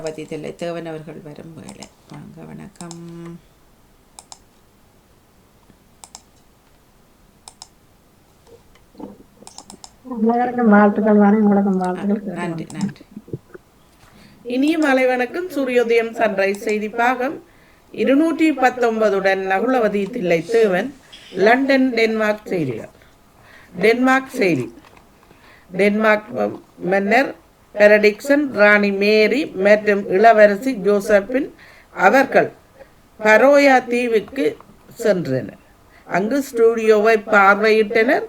பதிதில்லை தேவன் அவர்கள் வரும் வேலை. வாங்க, வணக்கம். நன்றி நன்றி. இனிய மாலை வணக்கம். சூரியோதயம் சன்ரைஸ் செய்தி பாகம் 219 நகுலவதி தில்லை தேவன், லண்டன் டென்மார்க் செய்திகள். டென்மார்க் செய்தி. டென்மார்க் மன்னர் பெரடிக்சன், ராணி மேரி மற்றும் இளவரசி ஜோசப்பின் அவர்கள் பரோயா தீவுக்கு சென்றனர். அங்கு ஸ்டூடியோவை பார்வையிட்டனர்.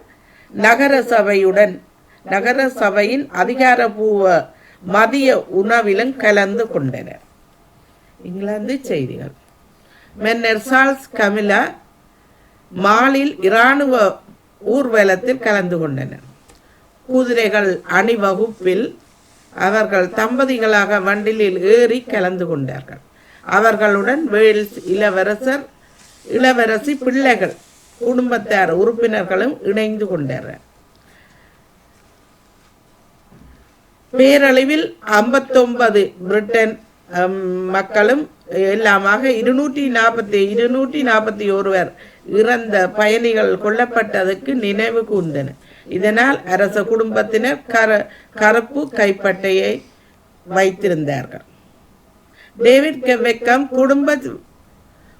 நகர சபையின் அதிகாரப்பூர்வ மதிய உணவிலும் கலந்து கொண்டனர். இங்கிலாந்து செய்திகள். மன்னர் சார்ல்ஸ் கமிலா மாலில் இராணுவ ஊர்வலத்தில் கலந்து கொண்டனர். குதிரைகள் அணிவகுப்பில் அவர்கள் தம்பதிகளாக வண்டிலில் ஏறி கலந்து கொண்டார்கள். அவர்களுடன் வேல்ஸ் இளவரசி பிள்ளைகள் குடும்பத்தார் உறுப்பினர்களும் இணைந்து கொண்டார்கள். பேரளவில் 59 பிரிட்டன் மக்களும் எல்லாமாக 241 இறந்த பயணிகள் கொல்லப்பட்டதற்கு நினைவு கூர்ந்தனர். இதனால் அரச குடும்பத்தினர் கருப்பு கைப்பட்டையை வைத்திருந்தார்கள். டேவிட் பெக்கம்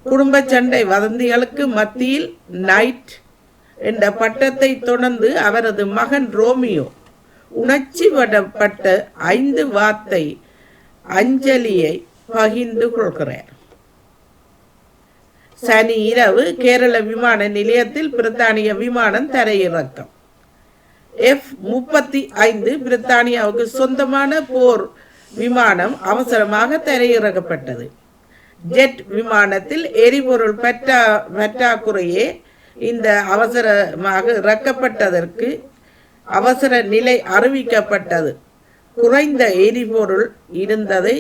குடும்ப சண்டை வதந்திகளுக்கு மத்தியில் நைட் என்ற பட்டத்தை தொடர்ந்து அவரது மகன் ரோமியோ உணர்ச்சி வடப்பட்ட 5 வார்த்தை அஞ்சலியை பகிர்ந்து கொள்கிறார். சனி இரவு கேரள விமான நிலையத்தில் பிரித்தானிய விமானம் தரையிறக்கம். F-35 பிரித்தானியாவுக்கு சொந்தமான போர் விமானம் அவசரமாக தரையிறக்கப்பட்டது. ஜெட் விமானத்தில் எரிபொருள் பற்றாக்குறையே இந்த அவசரமாக இறக்கப்பட்டதற்கு அவசர நிலை அறிவிக்கப்பட்டது. குறைந்த எரிபொருள் இருந்ததை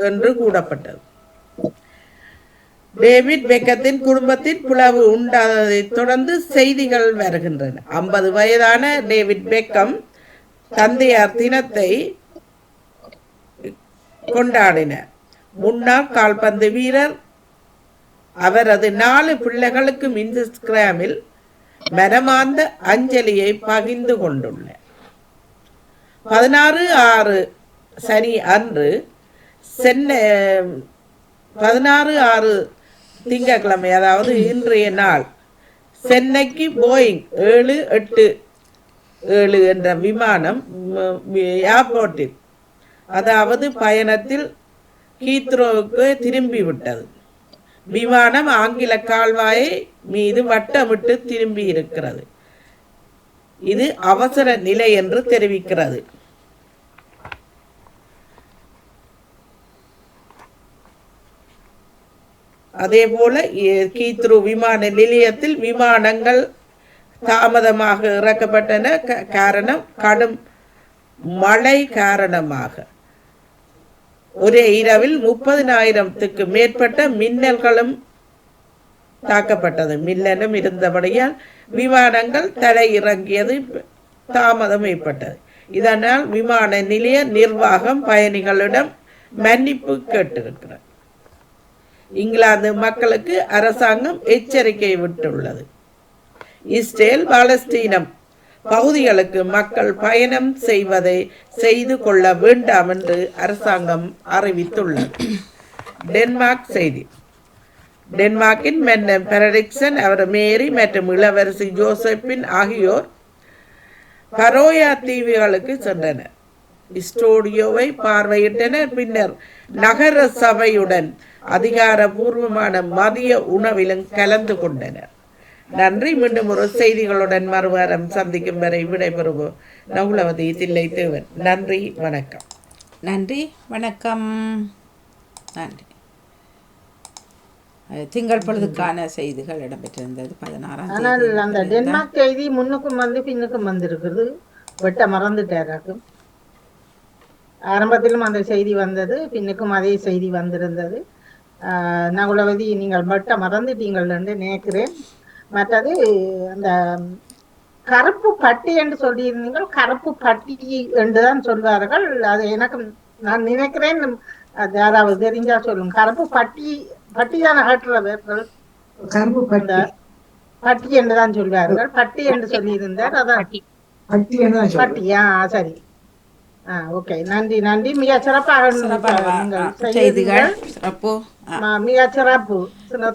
என்று கூறப்பட்டது. டேவிட் பெக்கத்தின் குடும்பத்தில் பிளவு உண்டானதை தொடர்ந்து செய்திகள் வருகின்றன. 50 வயதான டேவிட் பெக்கம் தந்தையார் தினத்தை கொண்டாடினார். முன்னாள் கால்பந்து வீரர் அவரது 4 பிள்ளைகளுக்கும் இன்ஸ்டாகிராமில் மனமார்ந்த அஞ்சலியை பகிர்ந்து கொண்டுள்ளார். 16/6 சனி அன்று 16/6 திங்கட்கிழமை, அதாவது இன்றைய நாள், சென்னைக்கு போயிங் 787 என்ற விமானம் ஏர்போர்ட்டில், அதாவது பயணத்தில் ஹீத்ரோவுக்கு திரும்பிவிட்டது. விமானம் ஆங்கில கால்வாயை மீது வட்டமிட்டு திரும்பி இருக்கிறது. இது அவசர நிலை என்று தெரிவிக்கிறது. அதேபோல ஹீத்ரோ விமான நிலையத்தில் விமானங்கள் தாமதமாக இறக்கப்பட்டன. காரணம் கடும் மழை காரணமாக. ஒரே இரவில் 30,000க்கு மேற்பட்ட மின்னல்களும் தாக்கப்பட்டது. மின்னலும் இருந்தபடியால் விமானங்கள் தரை இறங்கியது தாமதம் ஏற்பட்டது. இதனால் விமான நிலைய நிர்வாகம் பயணிகளிடம் மன்னிப்பு கேட்டிருக்கிறது. இங்கிலாந்து மக்களுக்கு அரசாங்கம் எச்சரிக்கை விட்டுள்ளது. இஸ்ரேல் பாலஸ்தீனம் பகுதிகளுக்கு மக்கள் பயணம் செய்து கொள்ள வேண்டாம் என்று அரசாங்கம் அறிவித்துள்ளது. டென்மார்க் செய்தி. டென்மார்க்கின் மன்னர் பெரடிக்சன், அவர் மேரி மற்றும் இளவரசி ஜோசப்பின் ஆகியோர் பரோயா தீவுகளுக்கு சென்றனர். ஸ்டூடியோவை பார்வையிட்டனர். பின்னர் நகர சபையுடன் அதிகாரபூர்வமான மதிய உணவிலும் கலந்து கொண்டனர். நன்றி. மீண்டும் ஒரு செய்திகளுடன் மறுவாரம் சந்திக்கும் வரை விடைபெறுவோம். நகுலவதி தில்லை தேவன். நன்றி, வணக்கம். நன்றி, வணக்கம். நன்றி. திங்கள் பொழுதுக்கான செய்திகள் இடம்பெற்றிருந்தது 16ஆம் தேதி. அந்த டென்மார்க் செய்தி முன்னுக்கும் வந்து பின்னுக்கும் வந்திருக்குது. வெட்ட மறந்துட்டாராக்கும். ஆரம்பத்திலும் அந்த செய்தி வந்தது, பின்னுக்கும் அதே செய்தி வந்திருந்தது. நகுலவதி, நீங்கள் வெட்ட மறந்துட்டீங்கள் என்று நினைக்கிறேன். மற்றது அந்த கருப்பு பட்டி என்று சொல்லியிருந்தீங்கள். கருப்பு பட்டி என்றுதான் சொல்வார்கள். அது எனக்கு நான் நினைக்கிறேன் அது யாராவது தெரிஞ்சா சொல்லும். கருப்பு பட்டி பட்டி தானே கட்டுறவர்கள் கரும்பு அந்த பட்டி பட்டி என்று தான் சொல்வார்கள். பட்டி என்று சொல்லியிருந்தார். அதான் பட்டி தான் சொல்றேன். பட்டியா சரி. ஓகே, நன்றி நன்றி. மிக சிறப்பாக சிறப்பாக நீங்கள் செய்திகள் செய்தீர்கள். சிறப்பு. மிக சிறப்பு.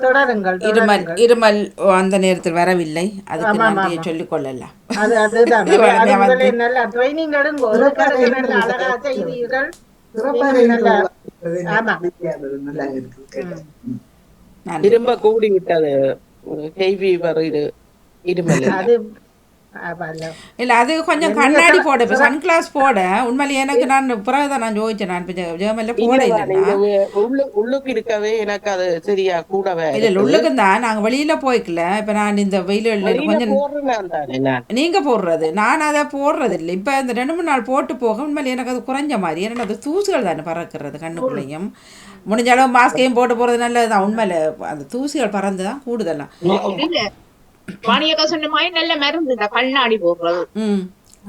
தொடருங்கள் இருமல் தொடருங்கள். இருமல் அந்த நேரத்தில் வரவில்லை, அதுக்கு ஆமா, நன்றியை ஆமா. சொல்லிக் கொள்ளலாம். அதுதான் இவ்வளவு அது வந்து- நல்ல ட்ரைனிங் எடுங்க. ஒரு கணக்கு நல்ல அழகா செய்தீர்கள். சிறப்பாக நல்ல- இருக்கிறது. ஆமா. நல்லா இருக்கு கேட்க. நன்றி. திரும்ப கூடி விட்டது ஹெவி வருது இருமல் எல்லாம். அது அல்ல. இல்லை, அது கொஞ்சம் கண்ணாடி போட, இப்போ சன்கிளாஸ் போட உண்மையிலே எனக்கு நான் பிறகுதான் நான் ஜோதிச்சேன். நான் இப்போ ஜெர்மனில் போட இல்லைன்னா உள்ளுக்கு இருக்கவே எனக்கு அது சரியா கூடவே இல்லை இல்லை, உள்ளுக்கும் தான் நாங்கள் வெளியில் போய்க்கல. இப்போ நான் இந்த வெயில் கொஞ்சம் நீங்கள் போடுறது, நான் அதை போடுறது இல்லை. இப்போ இந்த 2-3 நாள் போட்டு போக உண்மையிலே எனக்கு அது குறைஞ்ச மாதிரி. ஏன்னா அது தூசுகள் தானே பறக்கிறது கண்ணுக்குள்ளேயும். முடிஞ்ச அளவு மாஸ்கையும் போட்டு போகிறது நல்லது தான். உண்மையில அந்த தூசிகள் பறந்து தான் கூடுதலாம். வாணியக்கா சொன்ன மாதிரி நல்ல மருந்து இந்த கண்ணாடி போடுறது.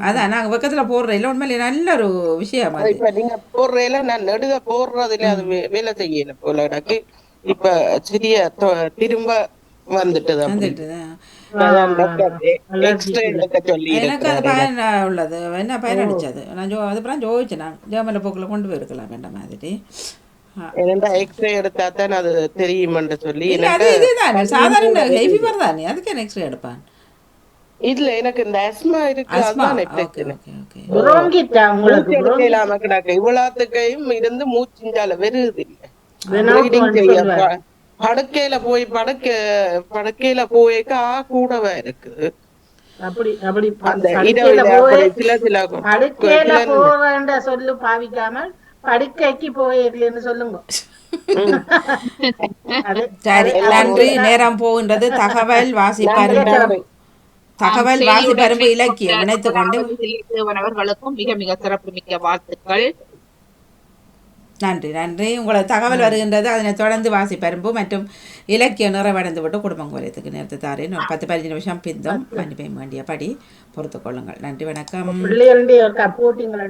அதான் நாங்கள் பக்கத்தில் போடுறோம். இல்லை உண்மையிலே நல்ல ஒரு விஷயம் அது. இப்ப நீங்க போடுறதுல நான் நடுக போடுறதுல அது வேலை செய்யல போல எனக்கு. இப்ப சிறிய திரும்ப வந்துட்டு வந்துட்டு எனக்கு அது பயன் உள்ளது. என்ன பயனளிச்சது நான் அதுக்கப்புறம் ஜோதிச்சேன். நான் ஜெர்மனில் போக்கில் கொண்டு போயிருக்கலாம் வேண்டாம் மாதிரி. எக்ஸ்ரே எடுத்தா தான் அது தெரியுமென்று சொல்லி இல்லை, அது இதுதான் சாதாரண ஹை ஃபீவர் தானே, அதுக்கு என்ன எக்ஸ்ரே எடுப்பான். இதுல எனக்கு இந்த அஸ்மா இருக்கு. அஸ்மா, அதுதான் ஓகே பிரச்சனை. Okay okay. bronchitis உங்களுக்கு மூச்சு எடுக்க இல்லாம கிடக்கு. இவ்வளவுத்துக்கையும் இருந்து மூச்சுஞ்சால வெறுது இல்லை. bronchitis சொல்லுவாங்க. படுக்கையில போய்க்கா கூடவே இருக்குது. அப்படி அப்படி அந்த படுக்கையில இடவில போய் சில படுக்கையில போவேண்ட சொல்லு பாவிக்காமல் படுக்கைக்கு போயிடலன்னு சொல்லுங்க. சரி, நன்றி. நேரம் போகின்றது. தகவல் வாசிப்பரும்பு இலக்கியம் இணைத்துக் கொண்டு அவர்களுக்கும் மிக மிக சிறப்பு மிக்க வாழ்த்துக்கள். நன்றி நன்றி. உங்களுக்கு தகவல் வருகின்றது. அதனை தொடர்ந்து வாசிப்பரும்பு மற்றும் இலக்கியம் நிறைவடைந்து விட்டு குடும்பம் குறையத்துக்கு நேரத்தை தாரேன். ஒரு 10-15 நிமிஷம் பிந்தும் மன்னிப்பை வேண்டியபடி பொறுத்துக் கொள்ளுங்கள். நன்றி, வணக்கம். பிள்ளைகளுடைய போட்டிங்களை